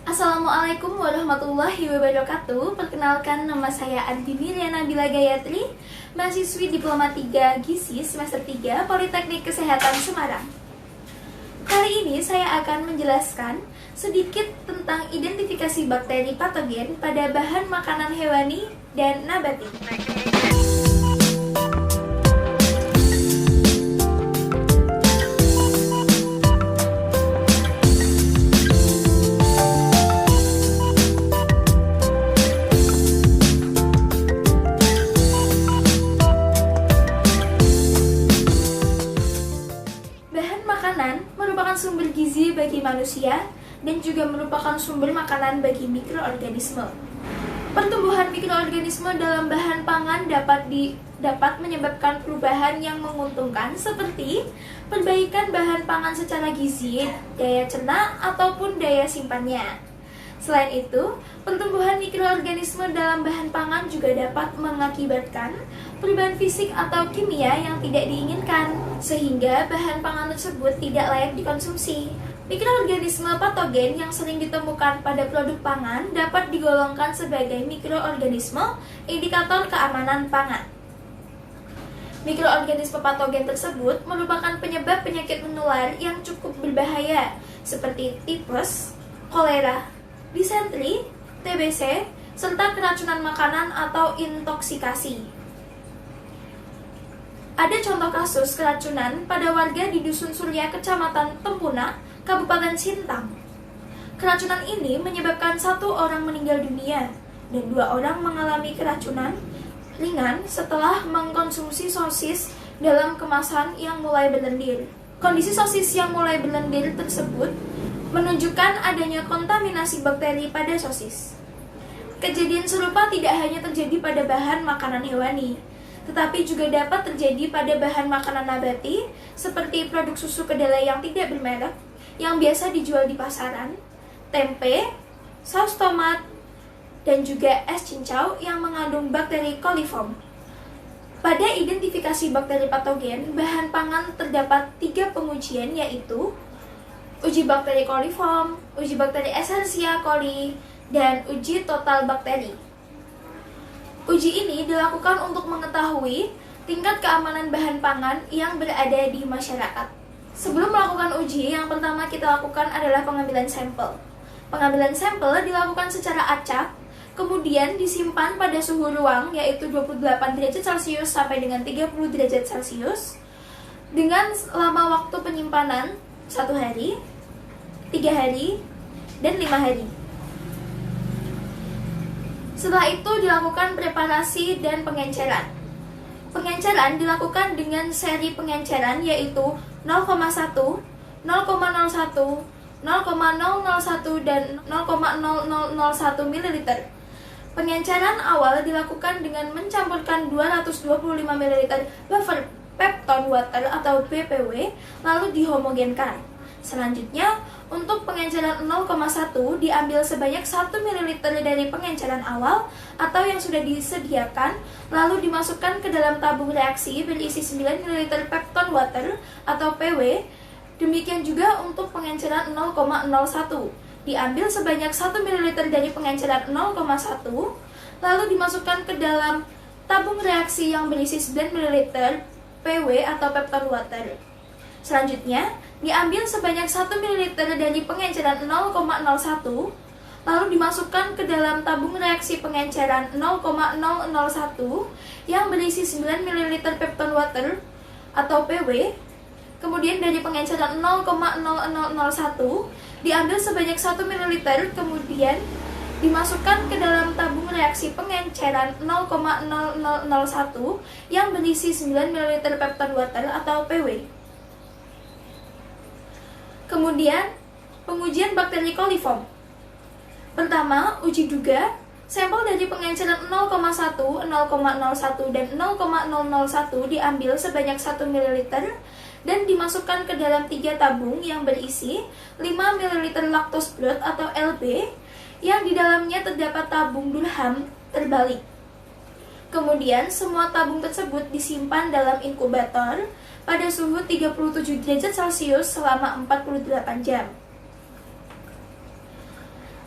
Assalamualaikum warahmatullahi wabarakatuh. Perkenalkan, nama saya Andi Miriana Bila Gayatri, mahasiswi Diploma 3 Gizi semester 3 Politeknik Kesehatan Semarang. Kali ini saya akan menjelaskan sedikit tentang identifikasi bakteri patogen pada bahan makanan hewani dan nabati. Merupakan sumber gizi bagi manusia dan juga merupakan sumber makanan bagi mikroorganisme. Pertumbuhan mikroorganisme dalam bahan pangan dapat menyebabkan perubahan yang menguntungkan seperti perbaikan bahan pangan secara gizi, daya cerna, ataupun daya simpannya. Selain itu, pertumbuhan mikroorganisme dalam bahan pangan juga dapat mengakibatkan perubahan fisik atau kimia yang tidak diinginkan, sehingga bahan pangan tersebut tidak layak dikonsumsi. Mikroorganisme patogen yang sering ditemukan pada produk pangan dapat digolongkan sebagai mikroorganisme indikator keamanan pangan. Mikroorganisme patogen tersebut merupakan penyebab penyakit menular yang cukup berbahaya, seperti tipes, kolera, disentri, TBC, serta keracunan makanan atau intoksikasi. Ada contoh kasus keracunan pada warga di Dusun Surya, Kecamatan Tempuna, Kabupaten Sintang. Keracunan ini menyebabkan 1 orang meninggal dunia dan 2 orang mengalami keracunan ringan setelah mengkonsumsi sosis dalam kemasan yang mulai berlendir. Kondisi sosis yang mulai berlendir tersebut menunjukkan adanya kontaminasi bakteri pada sosis. Kejadian serupa tidak hanya terjadi pada bahan makanan hewani, tetapi juga dapat terjadi pada bahan makanan nabati seperti produk susu kedelai yang tidak bermerek yang biasa dijual di pasaran, tempe, saus tomat, dan juga es cincau yang mengandung bakteri coliform. Pada identifikasi bakteri patogen, bahan pangan terdapat 3 pengujian, yaitu uji bakteri coliform, uji bakteri Escherichia coli, dan uji total bakteri. Uji ini dilakukan untuk mengetahui tingkat keamanan bahan pangan yang berada di masyarakat. Sebelum melakukan uji, yang pertama kita lakukan adalah pengambilan sampel. Pengambilan sampel dilakukan secara acak, kemudian disimpan pada suhu ruang yaitu 28 derajat Celcius sampai dengan 30 derajat Celcius dengan lama waktu penyimpanan 1 hari, 3 hari, dan 5 hari. Setelah itu dilakukan preparasi dan pengenceran. Pengenceran dilakukan dengan seri pengenceran yaitu 0,1, 0,01, 0,001, dan 0,0001 ml. Pengenceran awal dilakukan dengan mencampurkan 225 ml buffer peptone water atau BPW lalu dihomogenkan. Selanjutnya, untuk pengenceran 0,1 diambil sebanyak 1 ml dari pengenceran awal atau yang sudah disediakan, lalu dimasukkan ke dalam tabung reaksi berisi 9 ml peptone water atau PW. Demikian juga untuk pengenceran 0,01, diambil sebanyak 1 ml dari pengenceran 0,1, lalu dimasukkan ke dalam tabung reaksi yang berisi 9 ml PW atau peptone water. Selanjutnya, diambil sebanyak 1 ml dari pengenceran 0,01, lalu dimasukkan ke dalam tabung reaksi pengenceran 0,001 yang berisi 9 ml peptone water atau PW. Kemudian dari pengenceran 0,0001 diambil sebanyak 1 ml, kemudian dimasukkan ke dalam tabung reaksi pengenceran 0,0001 yang berisi 9 ml peptone water atau PW. Kemudian, pengujian bakteri coliform. Pertama, uji duga. Sampel dari pengenceran 0,1, 0,01, dan 0,001 diambil sebanyak 1 ml dan dimasukkan ke dalam 3 tabung yang berisi 5 ml lactose broth atau LB yang di dalamnya terdapat tabung Durham terbalik. Kemudian, semua tabung tersebut disimpan dalam inkubator pada suhu 37 derajat Celcius selama 48 jam.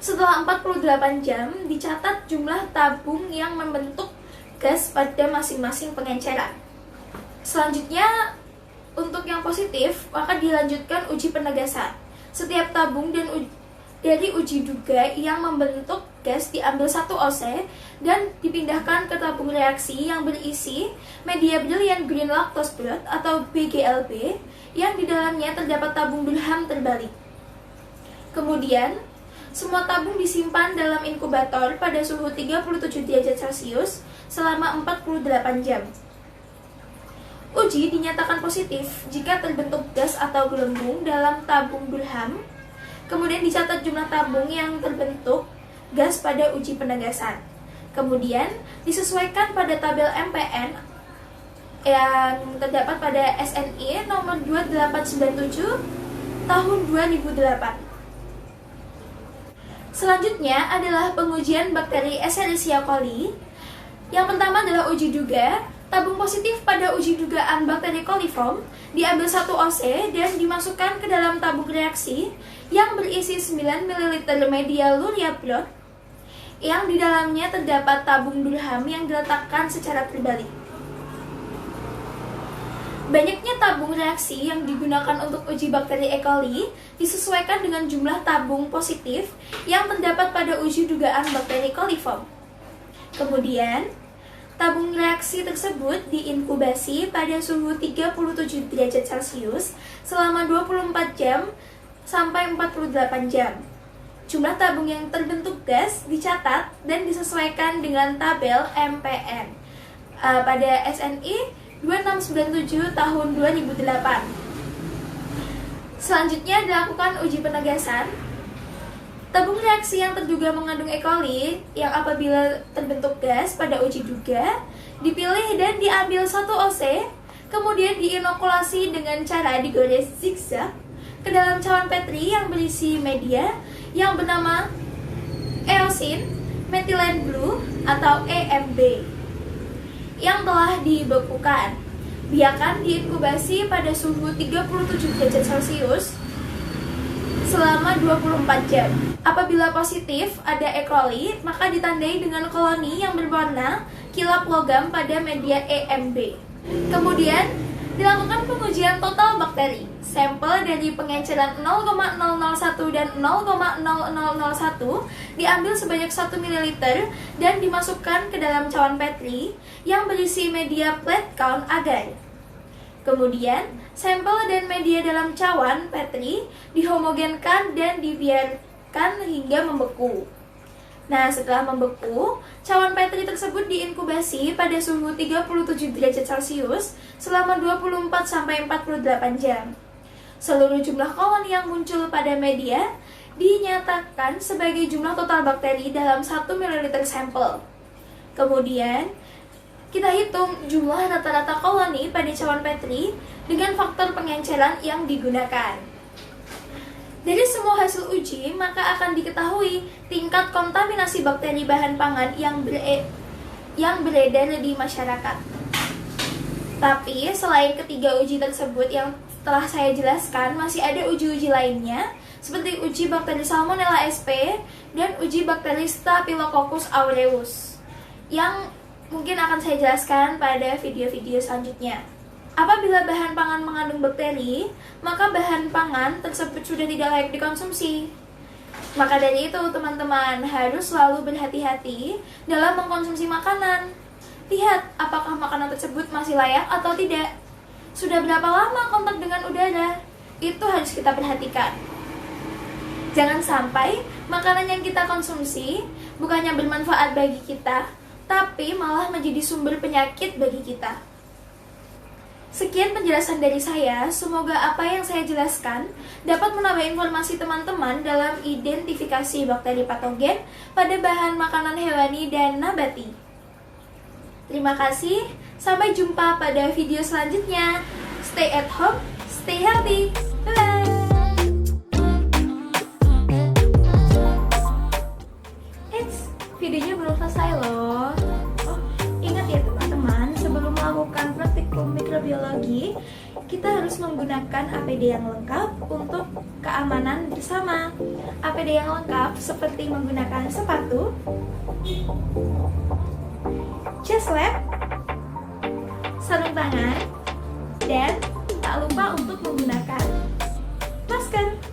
Setelah 48 jam, dicatat jumlah tabung yang membentuk gas pada masing-masing pengenceran. Selanjutnya, untuk yang positif, maka dilanjutkan uji penegasan. Setiap tabung dari uji duga yang membentuk gas diambil 1 OC dan dipindahkan ke tabung reaksi yang berisi media Brilliant Green Lactose Broth atau BGLB yang di dalamnya terdapat tabung Durham terbalik. Kemudian, semua tabung disimpan dalam inkubator pada suhu 37 derajat Celcius selama 48 jam. Uji dinyatakan positif jika terbentuk gas atau gelembung dalam tabung Durham. Kemudian dicatat jumlah tabung yang terbentuk gas pada uji penegasan. Kemudian disesuaikan pada tabel MPN yang terdapat pada SNI nomor 2897 tahun 2008. Selanjutnya adalah pengujian bakteri Escherichia coli. Yang pertama adalah uji duga. Tabung positif pada uji dugaan bakteri coliform diambil 1 OC dan dimasukkan ke dalam tabung reaksi yang berisi 9 ml media luria broth yang di dalamnya terdapat tabung Durham yang diletakkan secara terbalik. Banyaknya tabung reaksi yang digunakan untuk uji bakteri E. coli disesuaikan dengan jumlah tabung positif yang terdapat pada uji dugaan bakteri coliform. Kemudian, tabung reaksi tersebut diinkubasi pada suhu 37 derajat Celcius selama 24 jam sampai 48 jam. Jumlah tabung yang terbentuk gas dicatat dan disesuaikan dengan tabel MPN pada SNI 2697 tahun 2008. Selanjutnya dilakukan uji penegasan. Tabung reaksi yang terduga mengandung E. coli yang apabila terbentuk gas pada uji duga dipilih dan diambil 1 OC, kemudian diinokulasi dengan cara digores zigzag ke dalam cawan Petri yang berisi media yang bernama eosin methylene blue atau EMB yang telah dibekukan. Biarkan diinkubasi pada suhu 37 derajat Celcius selama 24 jam. Apabila positif ada E. coli, maka ditandai dengan koloni yang berwarna kilap logam pada media EMB. Kemudian dilakukan pengujian total bakteri. Sampel dari pengenceran 0,001 dan 0,0001 diambil sebanyak 1 ml dan dimasukkan ke dalam cawan Petri yang berisi media plate count agar. Kemudian, sampel dan media dalam cawan Petri dihomogenkan dan dibiarkan hingga membeku. Nah, setelah membeku, cawan Petri tersebut diinkubasi pada suhu 37 derajat Celcius selama 24-48 jam. Seluruh jumlah koloni yang muncul pada media dinyatakan sebagai jumlah total bakteri dalam 1 ml sampel. Kemudian, kita hitung jumlah rata-rata koloni pada cawan Petri dengan faktor pengenceran yang digunakan. Dari semua hasil uji, maka akan diketahui tingkat kontaminasi bakteri bahan pangan yang beredar di masyarakat. Tapi, selain ketiga uji tersebut yang telah saya jelaskan, masih ada uji-uji lainnya, seperti uji bakteri Salmonella sp dan uji bakteri Staphylococcus aureus, yang mungkin akan saya jelaskan pada video-video selanjutnya. Apabila bahan pangan mengandung bakteri, maka bahan pangan tersebut sudah tidak layak dikonsumsi. Maka dari itu, teman-teman harus selalu berhati-hati dalam mengkonsumsi makanan. Lihat apakah makanan tersebut masih layak atau tidak. Sudah berapa lama kontak dengan udara? Itu harus kita perhatikan. Jangan sampai makanan yang kita konsumsi bukannya bermanfaat bagi kita, tapi malah menjadi sumber penyakit bagi kita. Sekian penjelasan dari saya, semoga apa yang saya jelaskan dapat menambah informasi teman-teman dalam identifikasi bakteri patogen pada bahan makanan hewani dan nabati. Terima kasih, sampai jumpa pada video selanjutnya. Stay at home, stay healthy. Bye-bye. Videonya belum selesai loh. Ingat ya teman-teman, sebelum melakukan praktikum mikrobiologi, kita harus menggunakan APD yang lengkap untuk keamanan bersama. APD yang lengkap seperti menggunakan sepatu, chest lap, sarung tangan, dan tak lupa untuk menggunakan masker.